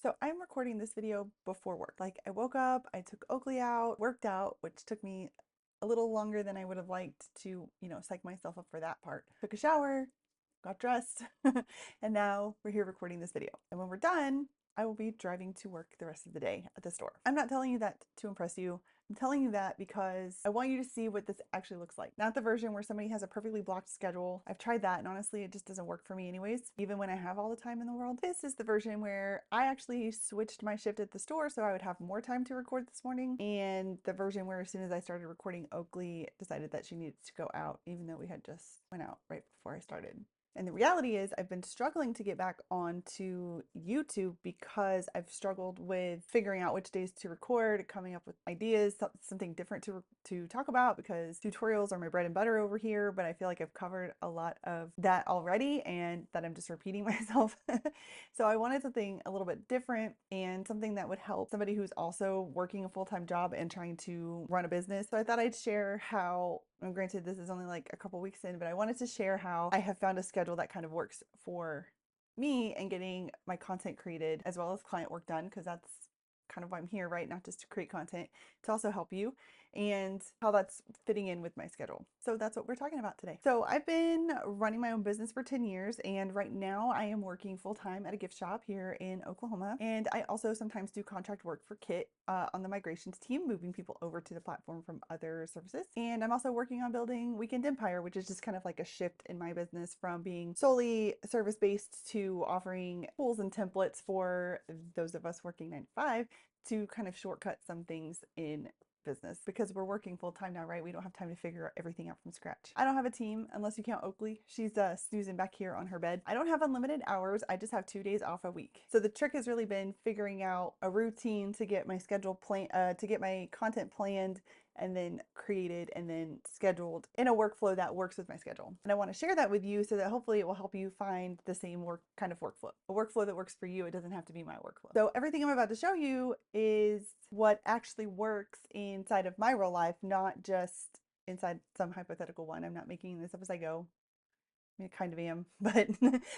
So I'm recording this video before work. Like I woke up, I took Oakley out, worked out, which took me a little longer than I would have liked to, psych myself up for that part. Took a shower, got dressed, and now we're here recording this video. And when we're done, I will be driving to work the rest of the day at the store. I'm not telling you that to impress you. I'm telling you that because I want you to see what this actually looks like. Not the version where somebody has a perfectly blocked schedule. I've tried that and honestly, it just doesn't work for me anyways, even when I have all the time in the world. This is the version where I actually switched my shift at the store so I would have more time to record this morning. And the version where as soon as I started recording, Oakley decided that she needed to go out, even though we had just went out right before I started. And the reality is I've been struggling to get back onto YouTube because I've struggled with figuring out which days to record, coming up with ideas, something different to talk about, because tutorials are my bread and butter over here, but I feel like I've covered a lot of that already and that I'm just repeating myself. So I wanted something a little bit different and something that would help somebody who's also working a full-time job and trying to run a business. So I thought I'd share how, and granted this is only like a couple weeks in, but I wanted to share how I have found a schedule that kind of works for me and getting my content created as well as client work done, because that's kind of why I'm here, right? Not just to create content, to also help you, and how that's fitting in with my schedule. So that's what we're talking about today. So I've been running my own business for 10 years, and right now I am working full-time at a gift shop here in Oklahoma. And I also sometimes do contract work for Kit on the migrations team, moving people over to the platform from other services. And I'm also working on building Weekend Empire, which is just kind of like a shift in my business from being solely service-based to offering tools and templates for those of us working 9 to 5 to kind of shortcut some things in business, because we're working full time now, right? We don't have time to figure everything out from scratch. I don't have a team unless you count Oakley. She's snoozing back here on her bed. I don't have unlimited hours. I just have 2 days off a week. So the trick has really been figuring out a routine to get my schedule to get my content planned and then created and then scheduled in a workflow that works with my schedule. And I want to share that with you so that hopefully it will help you find the same kind of workflow, a workflow that works for you. It doesn't have to be my workflow. So everything I'm about to show you is what actually works inside of my real life, not just inside some hypothetical one. I'm not making this up as I go. I mean, I kind of am, but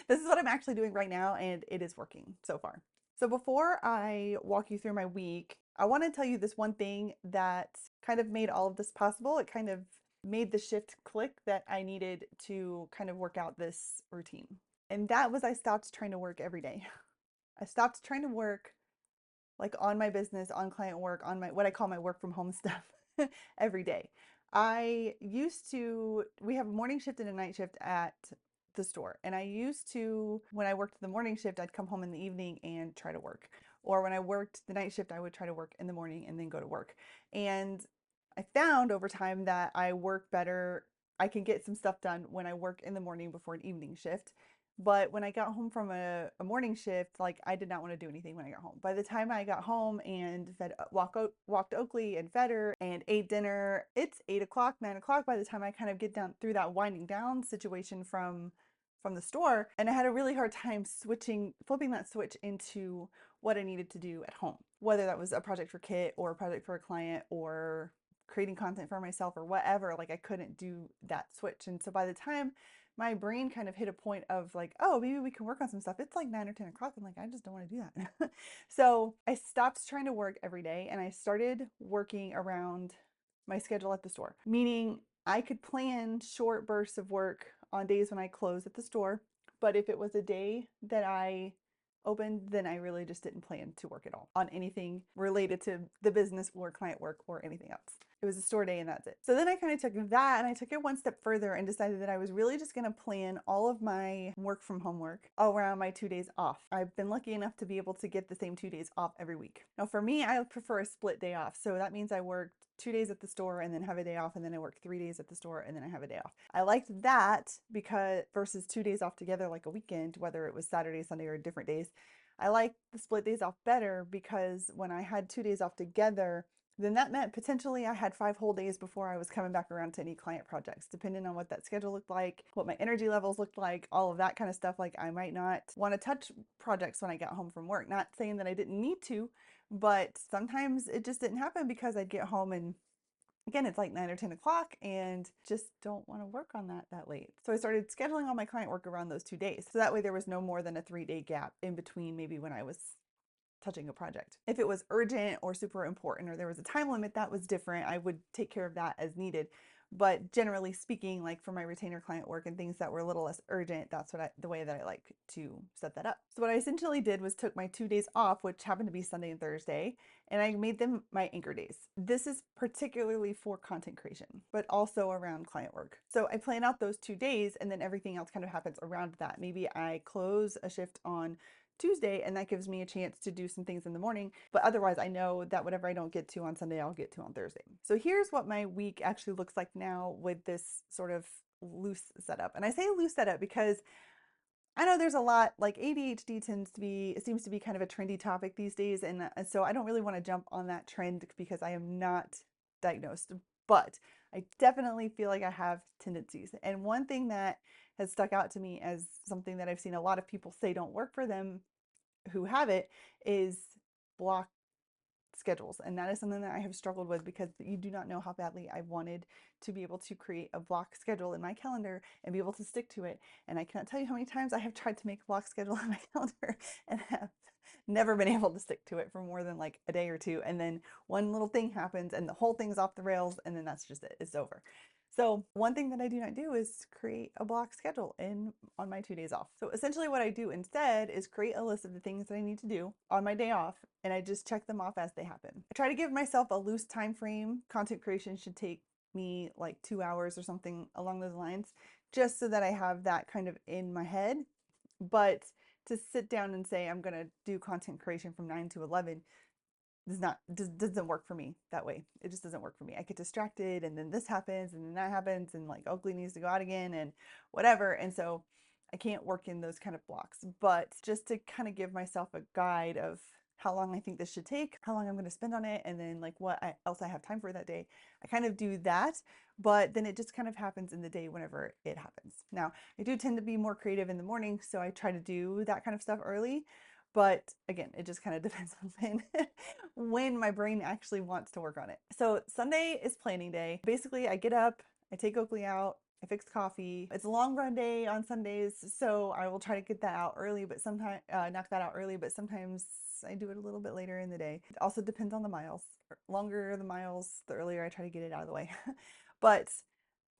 this is what I'm actually doing right now, and it is working so far. So before I walk you through my week, I want to tell you this one thing that kind of made all of this possible. It kind of made the shift click that I needed to kind of work out this routine. And that was I stopped trying to work every day. I stopped trying to work like on my business, on client work, on my what I call my work from home stuff every day. We have a morning shift and a night shift at the store. And I used to, when I worked the morning shift, I'd come home in the evening and try to work. Or when I worked the night shift, I would try to work in the morning and then go to work. And I found over time that I work better. I can get some stuff done when I work in the morning before an evening shift. But when I got home from a morning shift, like I did not want to do anything when I got home. By the time I got home and walked Oakley and fed her and ate dinner, it's 8 o'clock, 9 o'clock by the time I kind of get down through that winding down situation from the store. And I had a really hard time flipping that switch into what I needed to do at home, whether that was a project for Kit or a project for a client or creating content for myself or whatever. Like I couldn't do that switch. And so by the time my brain kind of hit a point of like, oh, maybe we can work on some stuff, it's like 9 or 10 o'clock. I'm like, I just don't want to do that. So I stopped trying to work every day and I started working around my schedule at the store, meaning I could plan short bursts of work on days when I closed at the store. But if it was a day that I opened, then I really just didn't plan to work at all on anything related to the business or client work or anything else. It was a store day and that's it. So then I kind of took that and I took it one step further and decided that I was really just going to plan all of my work from home work around my 2 days off. I've been lucky enough to be able to get the same 2 days off every week. Now for me, I prefer a split day off. So that means I worked 2 days at the store and then have a day off, and then I work 3 days at the store and then I have a day off. I liked that because versus 2 days off together like a weekend, whether it was Saturday, Sunday, or different days. I liked the split days off better because when I had 2 days off together, then that meant potentially I had 5 whole days before I was coming back around to any client projects, depending on what that schedule looked like, what my energy levels looked like, all of that kind of stuff. Like I might not want to touch projects when I got home from work. Not saying that I didn't need to, but sometimes it just didn't happen because I'd get home and again, it's like 9 or 10 o'clock and just don't want to work on that late. So I started scheduling all my client work around those 2 days. So that way there was no more than a 3-day gap in between maybe when I was touching a project. If it was urgent or super important or there was a time limit, that was different. I would take care of that as needed. But generally speaking, like for my retainer client work and things that were a little less urgent, that's the way that I like to set that up. So what I essentially did was took my 2 days off, which happened to be Sunday and Thursday, and I made them my anchor days. This is particularly for content creation, but also around client work. So I plan out those 2 days and then everything else kind of happens around that. Maybe I close a shift on Tuesday, and that gives me a chance to do some things in the morning. But otherwise, I know that whatever I don't get to on Sunday, I'll get to on Thursday. So here's what my week actually looks like now with this sort of loose setup. And I say loose setup because I know there's a lot, like ADHD seems to be kind of a trendy topic these days. And so I don't really want to jump on that trend because I am not diagnosed, but I definitely feel like I have tendencies. And one thing that has stuck out to me as something that I've seen a lot of people say don't work for them who have it is block schedules. And that is something that I have struggled with because you do not know how badly I wanted to be able to create a block schedule in my calendar and be able to stick to it. And I cannot tell you how many times I have tried to make a block schedule in my calendar and have never been able to stick to it for more than like a day or two. And then one little thing happens and the whole thing's off the rails, and then that's just it. It's over. So one thing that I do not do is create a block schedule on my 2 days off. So essentially what I do instead is create a list of the things that I need to do on my day off, and I just check them off as they happen. I try to give myself a loose time frame. Content creation should take me like 2 hours or something along those lines, just so that I have that kind of in my head. But to sit down and say I'm going to do content creation from 9 to 11 doesn't work for me that way. It just doesn't work for me. I get distracted, and then this happens, and then that happens, and like Oakley needs to go out again and whatever. And so I can't work in those kind of blocks. But just to kind of give myself a guide of how long I think this should take, how long I'm going to spend on it, and then like else I have time for that day. I kind of do that, but then it just kind of happens in the day whenever it happens. Now, I do tend to be more creative in the morning, so I try to do that kind of stuff early. But again, it just kind of depends on when my brain actually wants to work on it. So Sunday is planning day. Basically, I get up, I take Oakley out, I fix coffee. It's a long run day on Sundays, so I will try to get that out early, but sometimes knock that out early, but sometimes I do it a little bit later in the day. It also depends on the miles. Longer the miles, the earlier I try to get it out of the way. But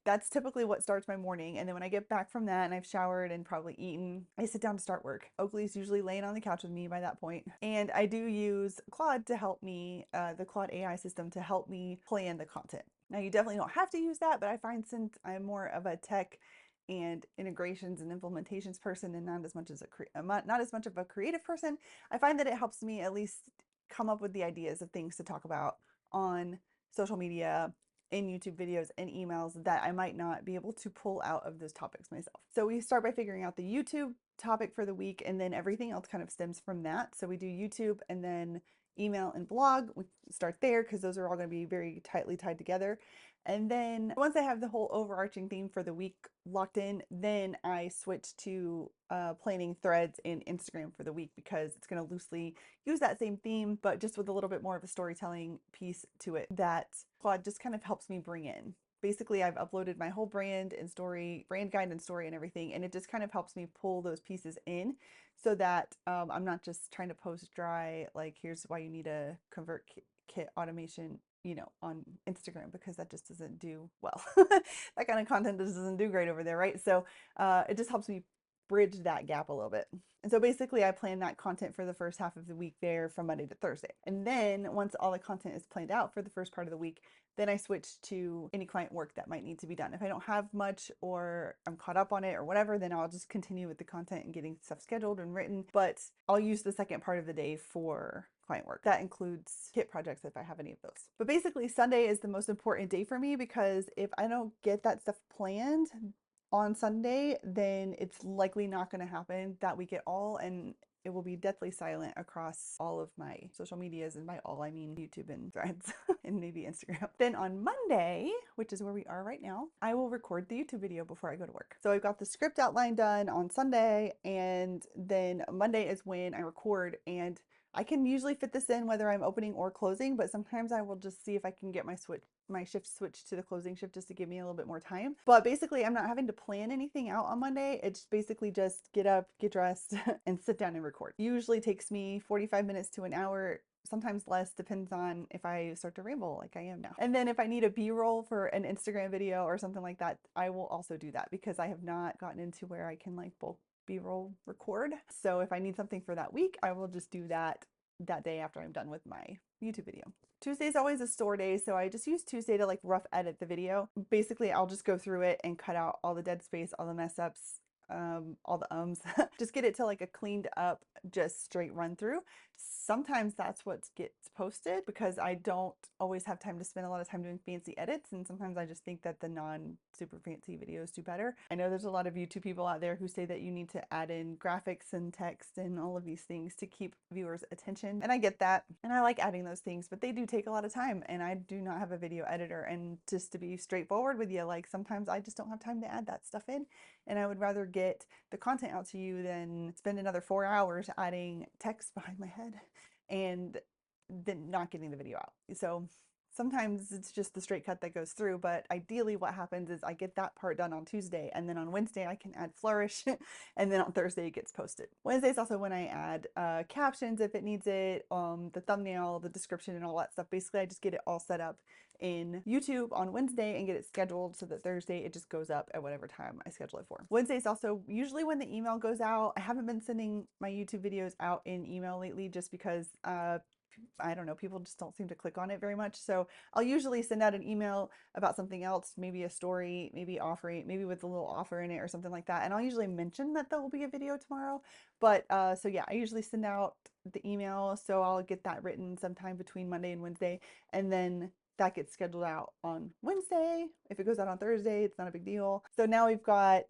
that's typically what starts my morning. And then when I get back from that and I've showered and probably eaten, I sit down to start work. Oakley's usually laying on the couch with me by that point. And I do use Claude to help me, the Claude AI system to help me plan the content. Now, you definitely don't have to use that, but I find since I'm more of a tech and integrations and implementations person and not as much of a creative person, I find that it helps me at least come up with the ideas of things to talk about on social media, in YouTube videos and emails that I might not be able to pull out of those topics myself. So we start by figuring out the YouTube topic for the week, and then everything else kind of stems from that. So we do YouTube and then email and blog. We start there because those are all going to be very tightly tied together. And then once I have the whole overarching theme for the week locked in, then I switch to planning threads in Instagram for the week because it's going to loosely use that same theme, but just with a little bit more of a storytelling piece to it that Claude just kind of helps me bring in. Basically, I've uploaded my whole brand guide and story and everything, and it just kind of helps me pull those pieces in so that I'm not just trying to post dry, like here's why you need a ConvertKit automation, on Instagram, because that just doesn't do well. That kind of content just doesn't do great over there, right? So it just helps me bridge that gap a little bit. And so basically I plan that content for the first half of the week there from Monday to Thursday. And then once all the content is planned out for the first part of the week, then I switch to any client work that might need to be done. If I don't have much or I'm caught up on it or whatever, then I'll just continue with the content and getting stuff scheduled and written. But I'll use the second part of the day for client work. That includes kit projects if I have any of those. But basically Sunday is the most important day for me because if I don't get that stuff planned on Sunday, then it's likely not going to happen that week at all, and it will be deathly silent across all of my social medias, and by all I mean YouTube and Threads and maybe Instagram. Then on Monday, which is where we are right now, I will record the YouTube video before I go to work. So I've got the script outline done on Sunday, and then Monday is when I record, and I can usually fit this in whether I'm opening or closing, but sometimes I will just see if I can get my shift switched to the closing shift just to give me a little bit more time. But basically, I'm not having to plan anything out on Monday. It's basically just get up, get dressed, and sit down and record. Usually takes me 45 minutes to an hour, sometimes less, depends on if I start to ramble like I am now. And then if I need a B-roll for an Instagram video or something like that, I will also do that because I have not gotten into where I can like bulk B-roll record. So if I need something for that week, I will just do that day after I'm done with my YouTube video. Tuesday is always a store day, so I just use Tuesday to like rough edit the video. Basically, I'll just go through it and cut out all the dead space, all the mess ups, all the ums, just get it to like a cleaned up, just straight run through. Sometimes that's what gets posted because I don't always have time to spend a lot of time doing fancy edits, and sometimes I just think that the non super fancy videos do better. I know there's a lot of YouTube people out there who say that you need to add in graphics and text and all of these things to keep viewers' attention, and I get that, and I like adding those things, but they do take a lot of time, and I do not have a video editor. And just to be straightforward with you, like sometimes I just don't have time to add that stuff in, and I would rather get the content out to you than spend another 4 hours adding text behind my head and then not getting the video out. So sometimes it's just the straight cut that goes through, but ideally what happens is I get that part done on Tuesday, and then on Wednesday I can add flourish, and then on Thursday it gets posted. Wednesday is also when I add captions if it needs it, the thumbnail, the description, and all that stuff. Basically, I just get it all set up in YouTube on Wednesday and get it scheduled so that Thursday it just goes up at whatever time I schedule it for. Wednesday is also usually when the email goes out. I haven't been sending my YouTube videos out in email lately just because I don't know, people just don't seem to click on it very much. So I'll usually send out an email about something else, maybe a story, maybe offering, maybe with a little offer in it or something like that. And I'll usually mention that there will be a video tomorrow. But so yeah, I usually send out the email. So I'll get that written sometime between Monday and Wednesday. And then that gets scheduled out on Wednesday. If it goes out on Thursday, it's not a big deal. So now we've got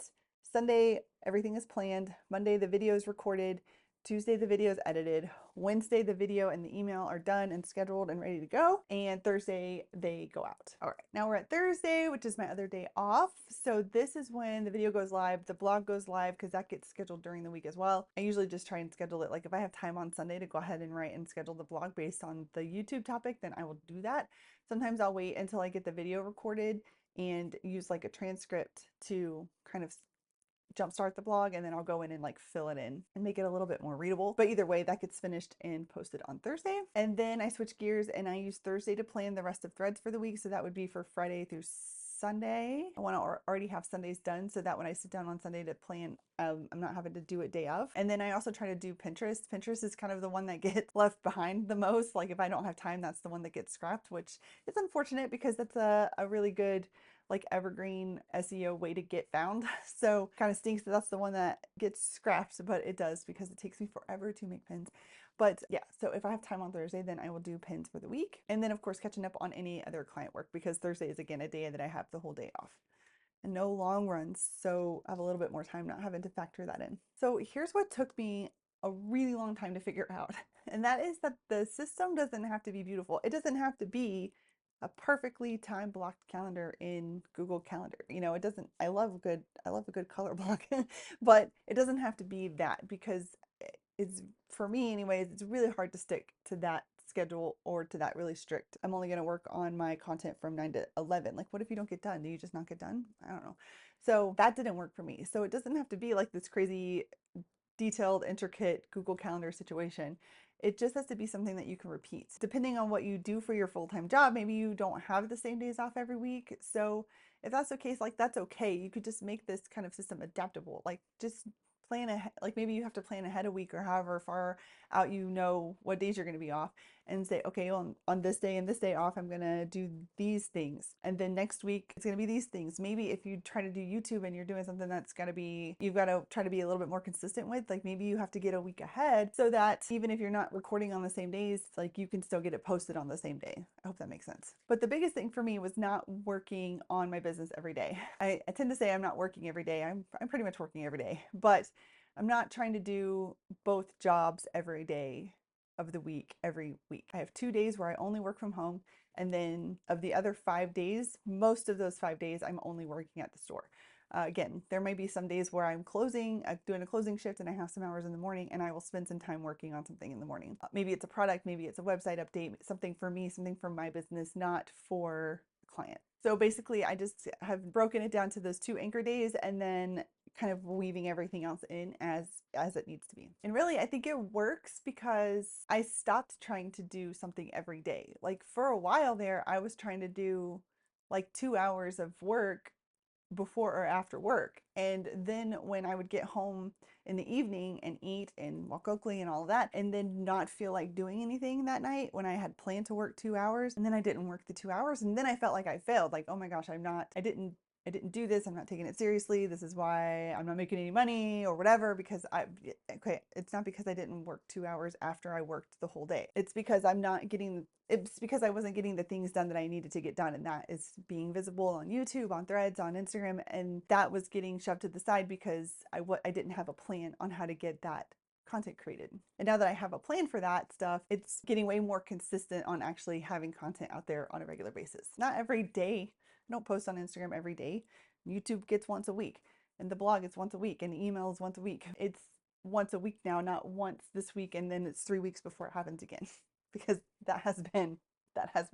Sunday, everything is planned. Monday, the video is recorded. Tuesday, the video is edited. Wednesday, the video and the email are done and scheduled and ready to go. And Thursday, they go out. All right, now we're at Thursday, which is my other day off. So this is when the video goes live, the blog goes live, because that gets scheduled during the week as well. I usually just try and schedule it. Like if I have time on Sunday to go ahead and write and schedule the blog based on the YouTube topic, then I will do that. Sometimes I'll wait until I get the video recorded and use like a transcript to kind of jumpstart the blog, and then I'll go in and like fill it in and make it a little bit more readable. But either way, that gets finished and posted on Thursday. And then I switch gears and I use Thursday to plan the rest of threads for the week. So that would be for Friday through Sunday. I want to already have Sundays done so that when I sit down on Sunday to plan, I'm not having to do it day of. And then I also try to do Pinterest. Pinterest is kind of the one that gets left behind the most. Like if I don't have time, that's the one that gets scrapped, which is unfortunate because that's a really good like evergreen SEO way to get found. So kind of stinks that that's the one that gets scrapped, but it does because it takes me forever to make pins. But yeah, so if I have time on Thursday, then I will do pins for the week. And then of course, catching up on any other client work because Thursday is again a day that I have the whole day off. And no long runs, so I have a little bit more time not having to factor that in. So here's what took me a really long time to figure out, and that is that the system doesn't have to be beautiful. It doesn't have to be a perfectly time blocked calendar in Google Calendar. You know, it doesn't, I love a good color block, but it doesn't have to be that because it's, for me anyways, it's really hard to stick to that schedule or to that really strict. I'm only going to work on my content from 9 to 11. Like what if you don't get done? Do you just not get done? I don't know. So that didn't work for me. So it doesn't have to be like this crazy detailed, intricate Google Calendar situation. It just has to be something that you can repeat. Depending on what you do for your full-time job, maybe you don't have the same days off every week. So if that's the case, like that's okay. You could just make this kind of system adaptable. Like just plan ahead, like maybe you have to plan ahead a week or however far out you know what days you're going to be off and say, okay, on this day and this day off, I'm going to do these things. And then next week, it's going to be these things. Maybe if you try to do YouTube and you're doing something that's got to be, you've got to try to be a little bit more consistent with, like maybe you have to get a week ahead so that even if you're not recording on the same days, like you can still get it posted on the same day. I hope that makes sense. But the biggest thing for me was not working on my business every day. I tend to say I'm not working every day. I'm pretty much working every day, but I'm not trying to do both jobs every day of the week, every week. I have 2 days where I only work from home. And then of the other 5 days, most of those 5 days, I'm only working at the store. Again, there may be some days where I'm doing a closing shift and I have some hours in the morning and I will spend some time working on something in the morning. Maybe it's a product, maybe it's a website update, something for me, something for my business, not for a client. So basically I just have broken it down to those 2 anchor days and then kind of weaving everything else in as it needs to be. And really, I think it works because I stopped trying to do something every day. Like for a while there, I was trying to do like 2 hours of work before or after work. And then when I would get home in the evening and eat and walk Oakley and all of that, and then not feel like doing anything that night when I had planned to work 2 hours, and then I didn't work the 2 hours, and then I felt like I failed. Like, oh my gosh, I didn't do this. I'm not taking it seriously. This is why I'm not making any money or whatever, because okay, it's not because I didn't work 2 hours after I worked the whole day. It's because it's because I wasn't getting the things done that I needed to get done. And that is being visible on YouTube, on Threads, on Instagram. And that was getting shoved to the side because I didn't have a plan on how to get that content created. And now that I have a plan for that stuff, it's getting way more consistent on actually having content out there on a regular basis. Not every day. I don't post on Instagram every day. YouTube gets once a week, and the blog is once a week, and email is once a week. It's once a week now, not once this week, and then it's 3 weeks before it happens again, because that has been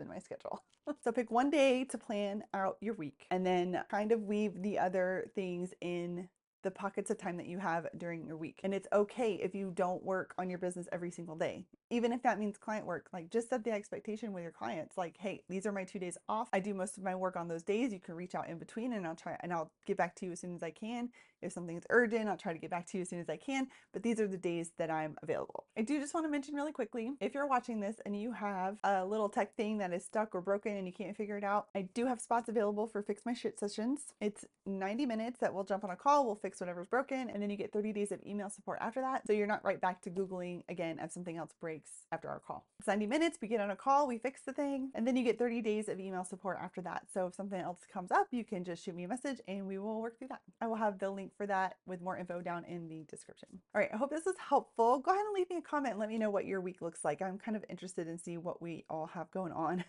my schedule. So pick one day to plan out your week, and then kind of weave the other things in the pockets of time that you have during your week. And it's okay if you don't work on your business every single day. Even if that means client work, like just set the expectation with your clients. Like, hey, these are my 2 days off. I do most of my work on those days. You can reach out in between and I'll get back to you as soon as I can. If something is urgent, I'll try to get back to you as soon as I can. But these are the days that I'm available. I do just want to mention really quickly, if you're watching this and you have a little tech thing that is stuck or broken and you can't figure it out, I do have spots available for Fix My Shit sessions. It's 90 minutes that we'll jump on a call, we'll fix whatever's broken, and then you get 30 days of email support after that. So you're not right back to Googling again if something else breaks after our call. It's 90 minutes, we get on a call, we fix the thing, and then you get 30 days of email support after that. So if something else comes up, you can just shoot me a message and we will work through that. I will have the link for that with more info down in the description. All right, I hope this is helpful. Go ahead and leave me a comment and let me know what your week looks like. I'm kind of interested in see what we all have going on.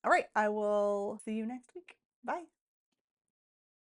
All right, I will see you next week. Bye.